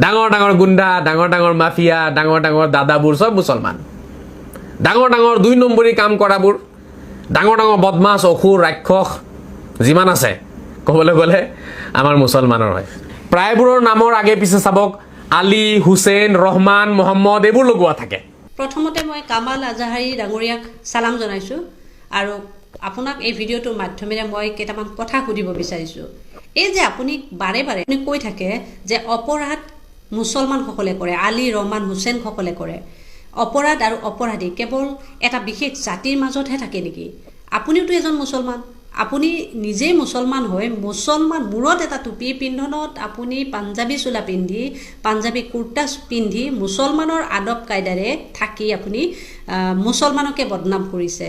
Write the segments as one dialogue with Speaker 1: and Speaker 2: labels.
Speaker 1: ডাঙৰ ডাঙৰ গুণ্ডা, ডাঙৰ ডাঙৰ মাফিয়া, ডাঙৰ ডাঙৰ দাদাবোৰ চব মুছলমান। ডাঙৰ ডাঙৰ 2 নম্বৰী কাম কৰাবোৰ, ডাঙৰ ডাঙৰ বদমাছ, অসুৰ, ৰাক্ষস যিমান আছে ক'বলৈ গ'লে আমাৰ মুছলমানৰ হয়। প্ৰায়বোৰৰ নামৰ আগে পিছে চাবক আলী, হুছেইন, ৰহমান, মহম্মদ এইবোৰ লগোৱা থাকে।
Speaker 2: প্ৰথমতে মই কামাল আজাহাৰী ডাঙৰীয়াক চালাম জনাইছোঁ আৰু আপোনাক এই ভিডিঅ'টোৰ মাধ্যমেৰে মই কেইটামান কথা সুধিব বিচাৰিছোঁ। এই যে আপুনি বাৰে বাৰে আপুনি কৈ থাকে যে অপৰাধ মুছলমানসকলে কৰে, আলী, ৰহমান, হুছেইনসকলে কৰে, অপৰাধ আৰু অপৰাধী কেৱল এটা বিশেষ জাতিৰ মাজতহে থাকে নেকি? আপুনিওতো এজন মুছলমান, আপুনি নিজেই মুছলমান হৈ মুছলমান মূৰত এটা টুপি পিন্ধনত আপুনি পাঞ্জাবী চোলা পিন্ধি, পাঞ্জাবী কুৰ্তা পিন্ধি মুছলমানৰ আদব কায়দাৰে থাকি আপুনি মুছলমানকে বদনাম কৰিছে।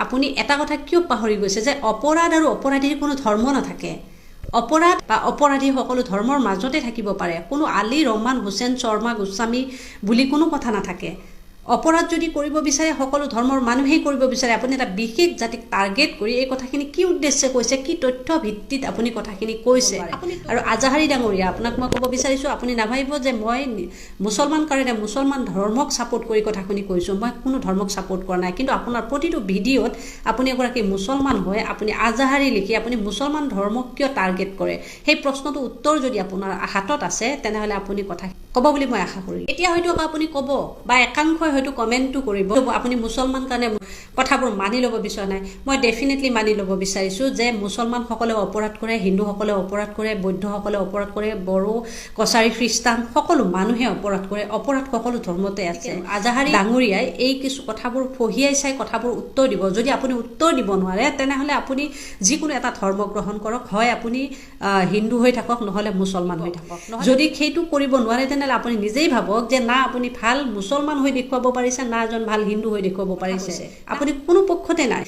Speaker 2: আপুনি এটা কথা কিয় পাহৰি গৈছে যে অপৰাধ আৰু অপৰাধীৰ কোনো ধৰ্ম নাথাকে। অপৰাধ বা অপৰাধী সকলো ধৰ্মৰ মাজতে থাকিব পাৰে। কোনো আলী, ৰহমান, হুছেইন, শৰ্মা, গোস্বামী বুলি কোনো কথা নাথাকে। অপৰাধ যদি কৰিব বিচাৰে সকলো ধৰ্মৰ মানুহেই কৰিব বিচাৰে। আপুনি এটা বিশেষ জাতিক টাৰ্গেট কৰি এই কথাখিনি কি উদ্দেশ্যে কৈছে, কি তথ্য ভিত্তিত আপুনি কথাখিনি কৈছে? আৰু আজাহাৰী ডাঙৰীয়া, আপোনাক মই ক'ব বিচাৰিছোঁ, আপুনি নাভাবিব যে মই মুছলমান কাৰণে মুছলমান ধৰ্মক ছাপোৰ্ট কৰি কথাখিনি কৈছোঁ। মই কোনো ধৰ্মক ছাপোৰ্ট কৰা নাই, কিন্তু আপোনাৰ প্ৰতিটো ভিডিঅ'ত আপুনি এগৰাকী মুছলমান হৈ আপুনি আজাহাৰী লিখি আপুনি মুছলমান ধৰ্মক কিয় টাৰ্গেট কৰে, সেই প্ৰশ্নটোৰ উত্তৰ যদি আপোনাৰ হাতত আছে তেনেহ'লে আপুনি কথা ক'ব বুলি মই আশা কৰিলোঁ। এতিয়া হয়তো আপুনি ক'ব বা একাংশই হয়তো কমেণ্টটো কৰিব আপুনি মুছলমান কাৰণে কথাবোৰ মানি ল'ব বিচৰা নাই। মই ডেফিনেটলি মানি ল'ব বিচাৰিছোঁ যে মুছলমানসকলেও অপৰাধ কৰে, হিন্দুসকলেও অপৰাধ কৰে, বৌদ্ধসকলে অপৰাধ কৰে, বড়ো, কছাৰী, খ্ৰীষ্টান সকলো মানুহে অপৰাধ কৰে। অপৰাধ সকলো ধৰ্মতে আছে। আজাহাৰী ডাঙৰীয়াই এই কিছু কথাবোৰ ফহিয়াই চাই কথাবোৰ উত্তৰ দিব। যদি আপুনি উত্তৰ দিব নোৱাৰে তেনেহ'লে আপুনি যিকোনো এটা ধৰ্ম গ্ৰহণ কৰক, হয় আপুনি হিন্দু হৈ থাকক, নহ'লে মুছলমান হৈ থাকক। যদি সেইটো কৰিব নোৱাৰে তেনেহ'লে আপুনি নিজেই ভাবক যে না আপুনি ভাল মুছলমান হৈ দেখুৱাব পাৰিছে, না এজন ভাল হিন্দু হৈ দেখুৱাব পাৰিছে। আপুনি কোনো পক্ষতে নাই।